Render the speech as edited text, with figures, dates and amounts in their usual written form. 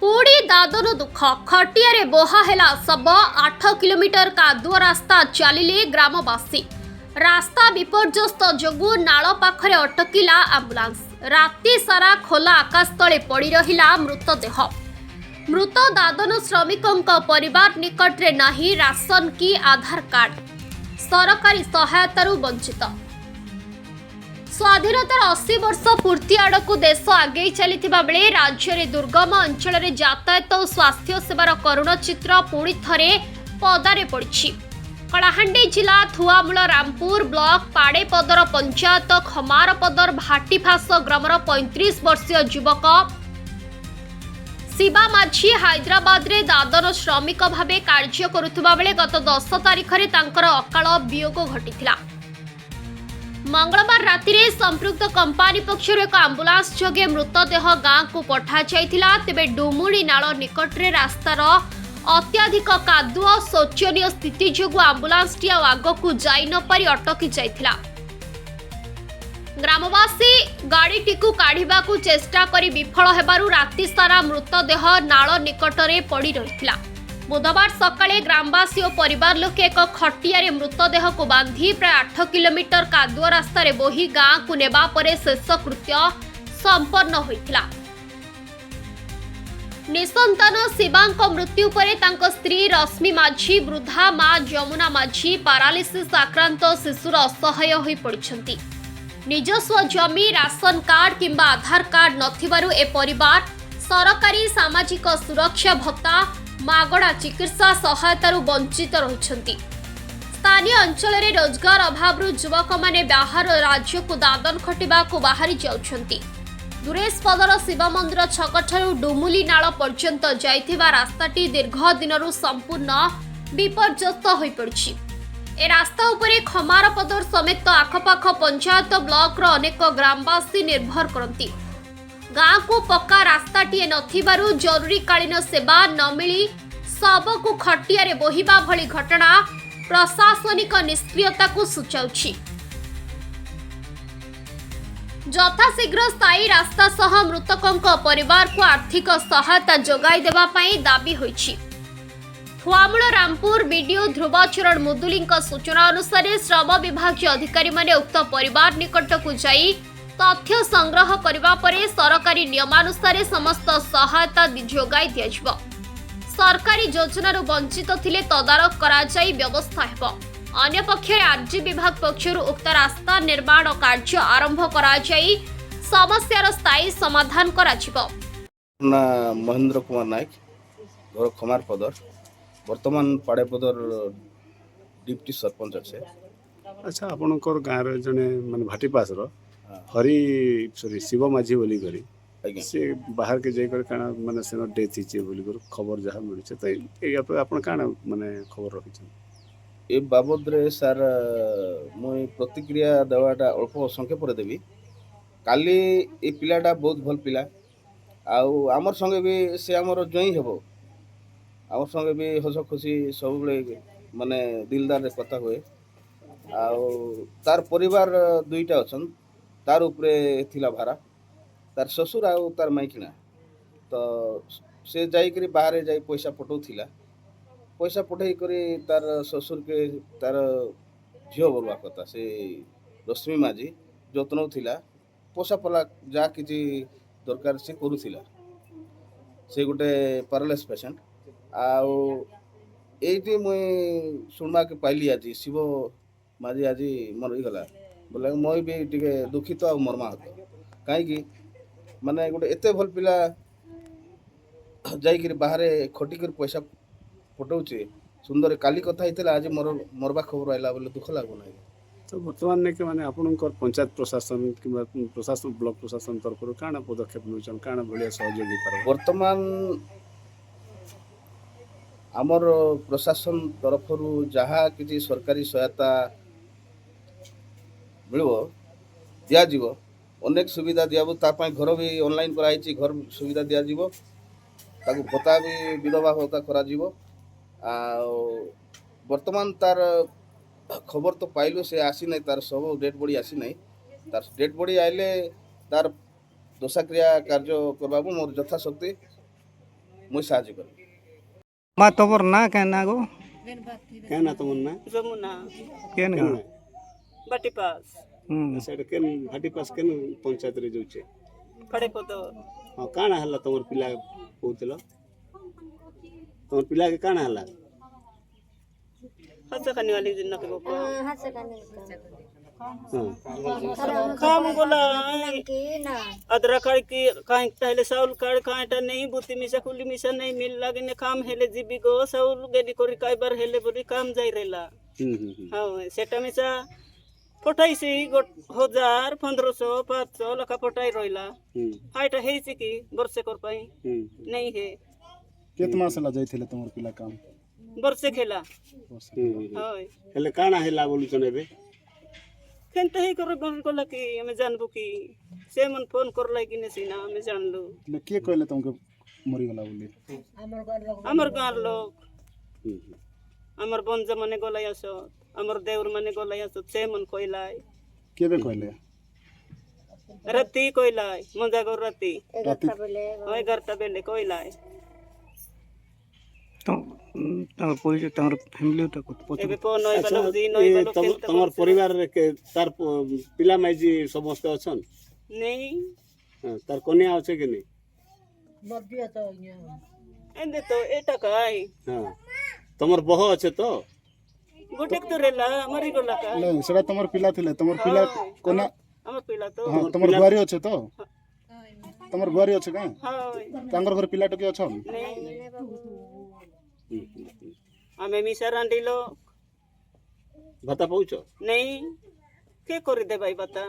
पुड़ी दादन दुख खटिया बोहाहेला शब 8 किलोमीटर कादुआ रास्ता चलिले ग्रामवासी। रास्ता विपर्यस्त जोगु नाल पाखरे अटकिला आंबुलांस। राति सारा खोला आकाश तले पड़ी रहिला मृतदेह। मृत दादन श्रमिकों परिवार निकटरे नाही राशन की आधार कार्ड। सरकारी सहायतारू वंचित। स्वाधीनतार 80 वर्ष पूर्ति आड़क देश आगे चली बेले राज्य में दुर्गम अंचल में यातायात और स्वास्थ्य सेवार करुण चित्र पुणी थे पदारे पड़ी। कलाहांडी जिला थुआमूल रामपुर ब्लॉक पाड़ेपदर पंचायत खमारपदर भाटीफास ग्रामर 35 वर्षीय युवक शिवा माझी हैदराबाद रे दादन श्रमिक भावे कार्य करुवा बेले गत 10 तारिख में अकाल वियोग घटिथिला। मंगलवार राति रे संपृक्त कंपानी पक्षर एक आंबुलांस जोगे मृतदेह गाँव को पठा जाइथिला। तेबे डुमुड़ी नाल निकटरे रास्तार अत्याधिक कादुआ शोचनीय स्थिति जोगु आंबुलांस टी आगकू जाई न पारि अटकी जाइथिला। ग्रामवासी गाड़ीटीकू काढ़िबाकू चेष्टा करी विफल हेबारु राति सारा मृतदेह नाल निकटरे पड़ी रहिथिला। बुधवार सकाळे ग्रामवासी और परिवार लोके एक खटिया मृतदेह को बांधी प्राय 8 किलोमीटर कादुआ रास्ता बोही गाँव को नेबा परे शेषकृत्य संपन्न होइथिला। निसंतान शिवांक मृत्यु परे तांको स्त्री रश्मि माझी, वृद्धा मां जमुना माझी पारालिसिस आक्रांत शिशुर असहाय होई पड़िछंती। निजस्व जमी राशन कार्ड किंबा आधार कार्ड नथिबारु ए परिवार सरकारी सामाजिक सुरक्षा भत्ता मागणा चिकित्सा सहायतारू वंचित रहिछंती। स्थानीय अंचल में रोजगार अभाव युवक माने बाहर राज्य को दादन खटिबा को बाहरी जाउछंती। दुरेशपदर शिव मंदिर छकठारू डुमुली नाल पर्यंत जाइथिबा रास्ताटी दीर्घ दिनरू संपूर्ण विपर्यस्त होई पड़छि। ए रास्ता उपरे खमारपदर समेत आखपाख पंचायत ब्लॉक रो अनेक ग्रामवासी निर्भर करती। गाँव को पक्का रास्ताटीए नथिबारु जरूरीकालीन सेवा न मिली शव को खटिया बोहिबा भली घटना प्रशासनिक निष्क्रियता को सूचाउछि। यथाशीघ्र स्थायी रास्ता सह मृतकों परिवार को आर्थिक सहायता जोगाई देबा पई दाबी होइछि। थुआमूल रामपुर बीडीओ ध्रुवचरण मुदुली सूचना अनुसार श्रम विभाग अधिकारी माने उक्त परिवार निकट को जाई तथ्य संग्रह करबा परे सरकारी नियमानुसार समस्त सहायता जोगाई दियाजिबो। सरकारी योजनारू वंचित थिले तदारक करा जाई व्यवस्था हेबो। अन्य पक्षरे आरजी विभाग पक्षरु उक्त रास्ता निर्माण कार्य आरंभ करा जाई समस्यार स्थायी समाधान करा जिवो। ना महेंद्र कुमार नायक घर खमारपदर वर्तमान पाड़ेपदर डिप्टी सरपंच अच्छे। अच्छा आपनकर गाँव रे जने माने भाटी पास रो हरी सॉरी शिव माझी बोली करी से बाहर के जाई कर काना माने सेनो डेथ हिचे बोली कर खबर जहा मिलि छ त ए आपन काना माने खबर रखि छ ए बाबद रे सर मुई प्रतिक्रिया देवाटा अल्प संख्या पर देबी। काली ए पिलाटा बहुत भल पिला आउ हमर संगे भी से हमर जई हेबो। हमर संगे भी हस खुशी सब बेले माने दिलदार रे कथा होए। आउ तार परिवार दुईटा अछन। तार उपरे थिला भारा तार ससुर आउ तार माइकिना तो से जाई करी बाहर जाई पैसा पठौथिला। पैसा पठै करी तार ससुर के तार झियो बोलवा कथा से रश्मि माझी जत्न थिला पोसा पला जा किछि दरकार से करूथिला। से गोटे पैरालाइज पेशेंट आउ एटी मुई सुनवा के पाइली आज शिव माझी आज मर गला बोले मैं भी टिके दुखित आ मर्मा कहीं माने गोटे एते भल पिला जाइक बाहर खटिक पैसा पटाऊे सुंदर काली कथा होता आज मरवा खबर आइला बोले दुख लगना। तो वर्तमान ने के माने आपनकर पंचायत प्रशासन किबा प्रशासन ब्लॉक प्रशासन तरफ काना पदक्षेप नउछन काना बढ़िया सहयोगी पर वर्तमान आमर प्रशासन तरफ जहाँ किसी सरकारी सहायता मिलबो दियाजिबो अनेक सुविधा दियाबो तापाई घर भी ऑनलाइन कराई घर सुविधा दियाजिबो ताकू भत्ता भी विधवा भत्ता करा जिवो। आ वर्तमान तार खबर तो पाइलु से आसी नहीं तार सब डेड बॉडी आसी नहीं तार डेड बॉडी आइले तार दोषाक्रिया कार्य करबाबो मोर यथाशक्ति मुई साहाଯ୍य करबी। मा तोर ना कहना गो क्या ना तुम ना जमुना केन केन गाँव? बाटी पास सेटा केन भाटी पास केन पंचायत रे जोचे फड़े पद हां काना हल्ला तुमर पिला कहूतलो तुमर पिला के काना हल्ला हस खानी वाली दिन के गोपा हां काम गोला अदरा काड़ की काहे पहले साउल काड़ काहेटा नहीं बुती मिसा कुली मिसा नहीं मिल लागे ने काम हेले जीबी गो साउल गेली कोरी काय बार हेले बोली काम जाई रेला हां सेटा मिसा पठाई से 1000 1500 500 लखा पठाई रोइला हाइटा हेछि की वर्षे कर पाई नहीं है केत मास ला जाइथिले तमर पिला काम वर्षे खेला हाय हेले काना हेला बोलु चनेबे केनते ही करे बन कोला की हमें जानबो की से मन फोन करला कि ने सीना हमें जानलु ले के कहले तुमके मरि गला बोली हमर गार लोग हमर बंज मने गोलाई आसो हमर देवर मने गोलाई आसो से मन कोइलाई केबे कहले राती कोइलाई मजा गो राती राति ओय गरता बेले कोइलाई तो तमर परिचय तमर फैमिली तक पछ एबे को नय बालो जी नय बालो खेलता तमर परिवार रे के तार पिला माइजी समस्त अछन नहीं तार कन्या আছে कि नहीं एंदे तो एटा काय हां तमर बह আছে तो गोटे तो रेला मरी गोला का ले सेटा तमर पिला थिले तमर पिला कोना हमर पिला तो हां तमर बुआरी अछि तो तमर बुआरी अछि का हाय तांगर घर पिला टके अछन हमें मिसा रांडिलो भाता पहुँचो नहीं के कर दे भाई बता